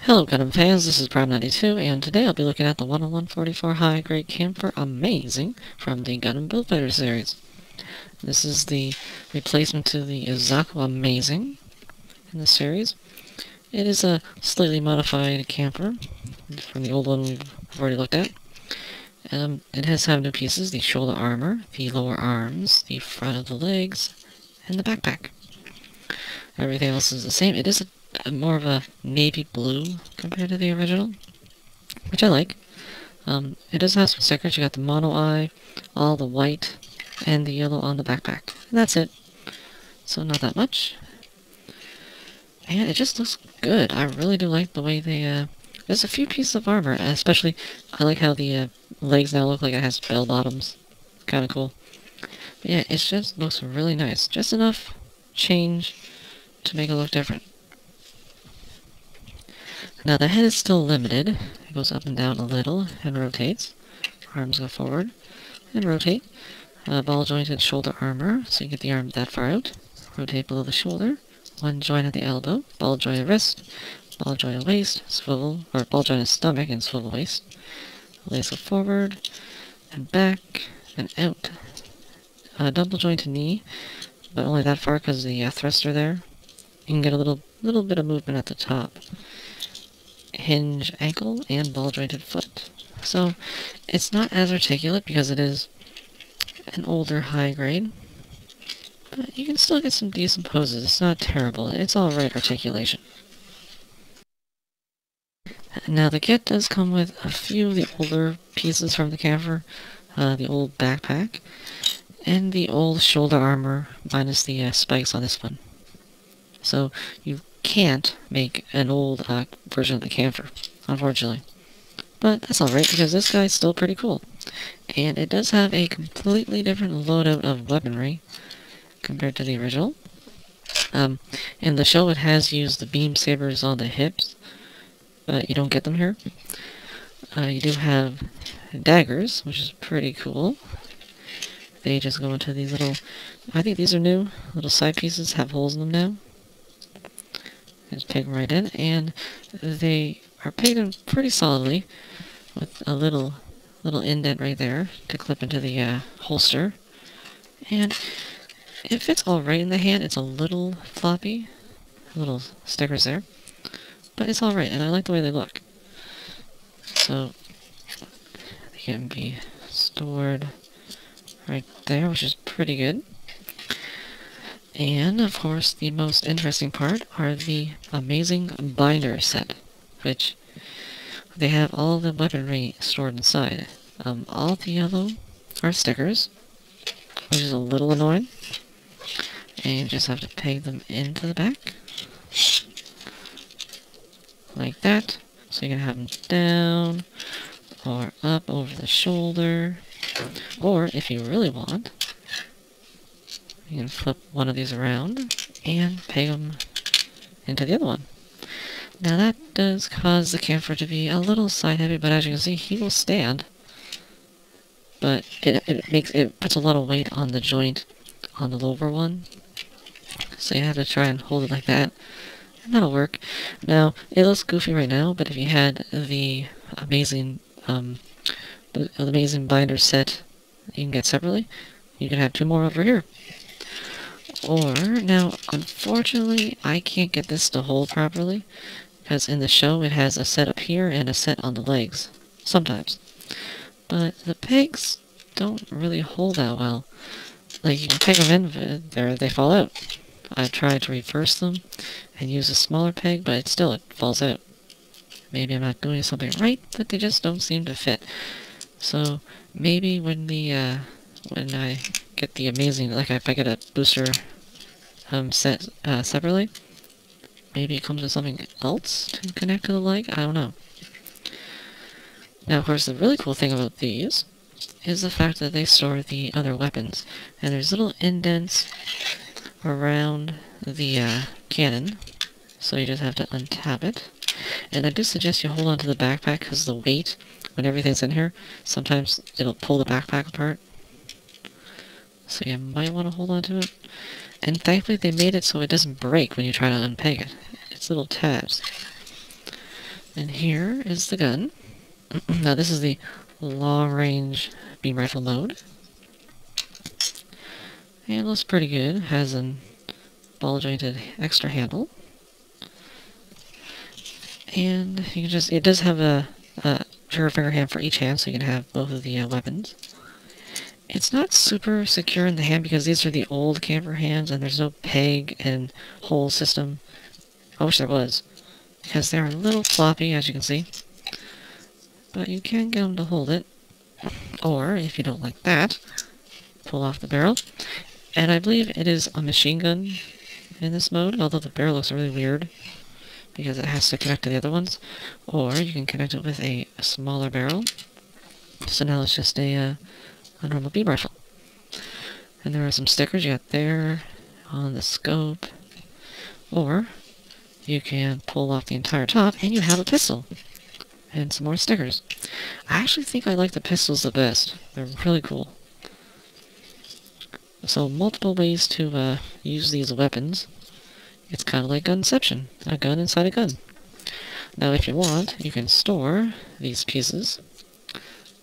Hello Gundam fans, this is Prime92, and today I'll be looking at the 10144 High Grade Kampfer Amazing from the Gundam Build Fighter series. This is the replacement to the Izaku Amazing in the series. It is a slightly modified Kampfer from the old one we've already looked at. It has 7 new pieces: the shoulder armor, the lower arms, the front of the legs, and the backpack. Everything else is the same. It is more of a navy blue compared to the original, which I like. It does have some stickers. You got the mono eye, all the white, and the yellow on the backpack. And that's it. So not that much. And it just looks good. I really do like the way they, there's a few pieces of armor, especially, I like how the legs now look like it has bell bottoms. Kinda cool. But yeah, it just looks really nice. Just enough change to make it look different. Now the head is still limited. It goes up and down a little and rotates. Arms go forward and rotate. Ball jointed shoulder armor, so you get the arm that far out. Rotate below the shoulder. One joint at the elbow. Ball jointed wrist. Ball jointed waist. Swivel, or ball jointed stomach and swivel waist. Legs go forward and back and out. Double jointed knee, but only that far because the thruster there. You can get a little bit of movement at the top. Hinge ankle and ball jointed foot. So it's not as articulate because it is an older high grade, but you can still get some decent poses. It's not terrible. It's alright articulation. Now the kit does come with a few of the older pieces from the Kampfer, the old backpack, and the old shoulder armor minus the spikes on this one. So you can't make an old version of the Kampfer, unfortunately. But that's alright, because this guy's still pretty cool. And it does have a completely different loadout of weaponry compared to the original. In the show it has used the beam sabers on the hips, but you don't get them here. You do have daggers, which is pretty cool. They just go into these little, I think these are new, little side pieces, have holes in them now. Just peg right in, and they are pegged in pretty solidly with a little indent right there to clip into the holster. And it fits alright in the hand. It's a little floppy, little stickers there, but it's alright, and I like the way they look. So they can be stored right there, which is pretty good. And, of course, the most interesting part are the amazing binder set, which they have all the weaponry stored inside. All the yellow are stickers, which is a little annoying, and you just have to peg them into the back, like that, so you can have them down, or up over the shoulder, or if you really want, you can flip one of these around and peg them into the other one. Now that does cause the Kampfer to be a little side heavy, but as you can see, he will stand. But it puts a lot of weight on the joint on the lower one, so you have to try and hold it like that, and that'll work. Now it looks goofy right now, but if you had the amazing binder set you can get separately, you can have 2 more over here. Or, now, unfortunately, I can't get this to hold properly, because in the show it has a set up here and a set on the legs, sometimes. But the pegs don't really hold that well. Like, you can peg them in, but they fall out. I tried to reverse them and use a smaller peg, but it falls out. Maybe I'm not doing something right, but they just don't seem to fit. So, maybe when I get the amazing, like if I get a booster set separately, maybe it comes with something else to connect to the leg? I don't know. Now, of course, the really cool thing about these is the fact that they store the other weapons. And there's little indents around the cannon, so you just have to untap it. And I do suggest you hold on to the backpack, because the weight, when everything's in here, sometimes it'll pull the backpack apart. So you might want to hold on to it. And thankfully they made it so it doesn't break when you try to unpeg it. It's little tabs. And here is the gun. Now this is the long-range beam rifle mode. And it looks pretty good. Has an ball-jointed extra handle. And you can just, it does have a trigger finger hand for each hand, so you can have both of the weapons. It's not super secure in the hand because these are the old Kampfer hands and there's no peg and hole system. I wish there was, because they're a little floppy, as you can see. But you can get them to hold it. Or, if you don't like that, pull off the barrel. And I believe it is a machine gun in this mode, although the barrel looks really weird because it has to connect to the other ones. Or you can connect it with a smaller barrel. So now it's just a normal beam rifle. And there are some stickers you got there on the scope. Or you can pull off the entire top and you have a pistol. And some more stickers. I actually think I like the pistols the best. They're really cool. So multiple ways to use these weapons. It's kind of like Gunception, a gun inside a gun. Now if you want, you can store these pieces.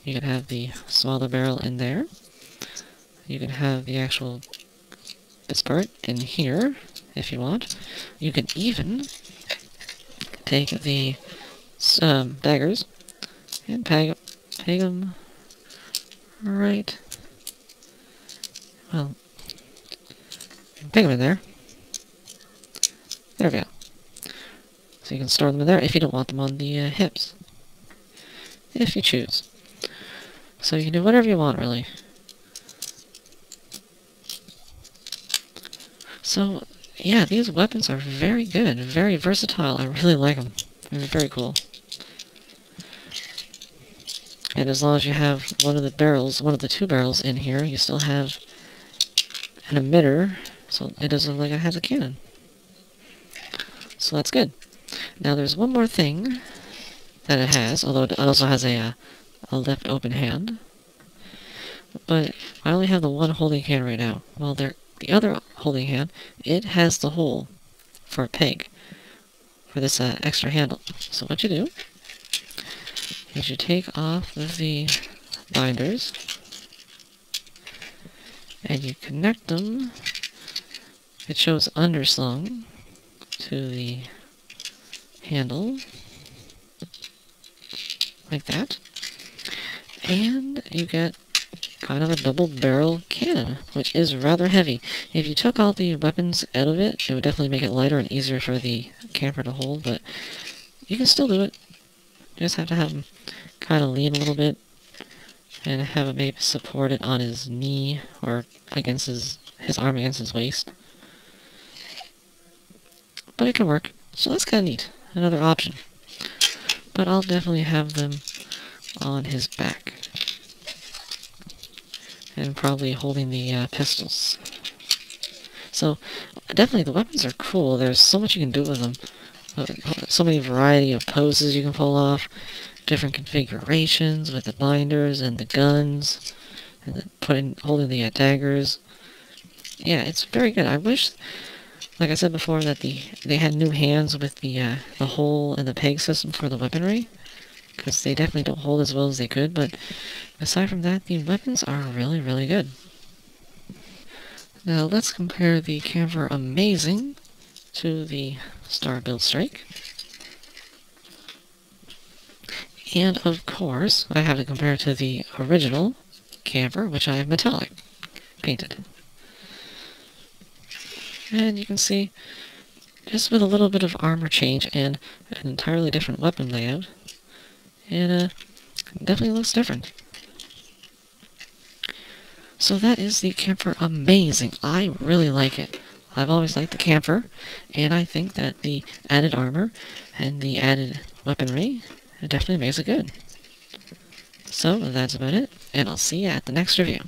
You can have the smaller barrel in there. You can have the actual this part in here, if you want. You can even take the daggers and peg them right. Well, peg them in there. There we go. So you can store them in there if you don't want them on the hips. If you choose. So you can do whatever you want, really. So, yeah, these weapons are very good, very versatile. I really like them. They're very cool. And as long as you have one of the two barrels in here, you still have an emitter, so it doesn't look like it has a cannon. So that's good. Now there's one more thing that it has, although it also has a left open hand. But I only have the one holding hand right now. Well, the other holding hand, it has the hole for a peg for this extra handle. So what you do is you take off the binders and you connect them. It shows underslung to the handle, like that, and you get kind of a double barrel cannon, which is rather heavy. If you took all the weapons out of it, it would definitely make it lighter and easier for the Kampfer to hold, but you can still do it. You just have to have him kind of lean a little bit and have it maybe support it on his knee or against his arm against his waist. But it can work, so that's kind of neat. Another option. But I'll definitely have them on his back. And probably holding the pistols. So, definitely the weapons are cool. There's so much you can do with them. So many variety of poses you can pull off. Different configurations with the binders and the guns. And then holding the daggers. Yeah, it's very good. I wish, like I said before, that they had new hands with the hole and the peg system for the weaponry, because they definitely don't hold as well as they could, but aside from that, the weapons are really, really good. Now let's compare the Kampfer Amazing to the Star Build Strike. And of course, I have to compare it to the original Kampfer, which I have metallic painted. And you can see, just with a little bit of armor change and an entirely different weapon layout, it definitely looks different. So that is the Kampfer Amazing. I really like it. I've always liked the Kampfer, and I think that the added armor and the added weaponry, it definitely makes it good. So that's about it, and I'll see you at the next review.